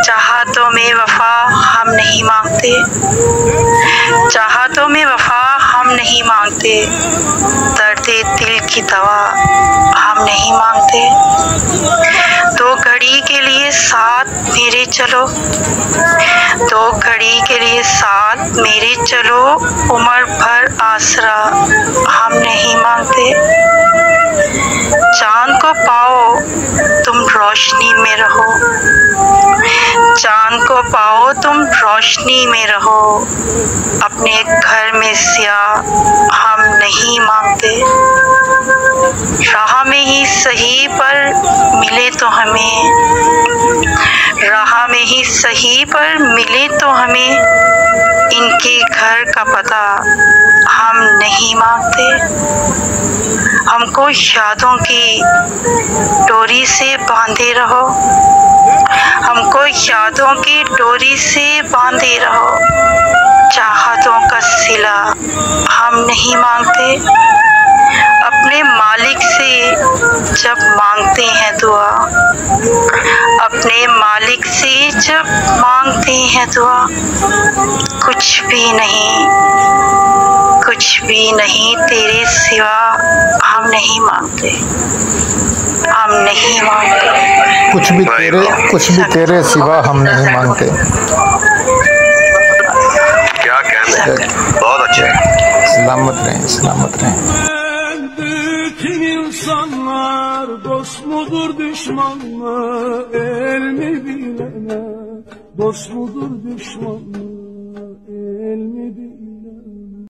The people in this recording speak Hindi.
चाहतों में वफा हम नहीं मांगते, चाहतों में वफा हम नहीं मांगते, दर्दे दिल की दवा हम नहीं मांगते। दो घड़ी के लिए साथ मेरे चलो, दो घड़ी के लिए साथ मेरे चलो, उम्र भर आसरा हम नहीं मांगते। चांद को पाओ तुम रोशनी में रहो, चांद को पाओ तुम रोशनी में रहो, अपने घर में स्याह हम नहीं मांगते। राह में ही सही पर मिले तो हमें, राह में ही सही पर मिले तो हमें, इनके घर का पता हम नहीं मांगते। हमको यादों की डोरी से बांधे रहो, हमको यादों की डोरी से बांधे रहो, चाहतों का सिला हम नहीं मांगते। अपने मालिक से जब मांगते हैं दुआ, अपने मालिक से जब मांगते हैं दुआ, कुछ भी नहीं, कुछ भी नहीं तेरे सिवा हम नहीं मांगते, हम नहीं मांगते। कुछ भी तेरे सिवा हम नहीं मांगते। क्या कहना है, बहुत अच्छा है। सलामत रहें, सलामत रहें। Bütün insanlar dost mudur düşman mı, el mi bilene, dost mudur düşman mı, el mi bilene.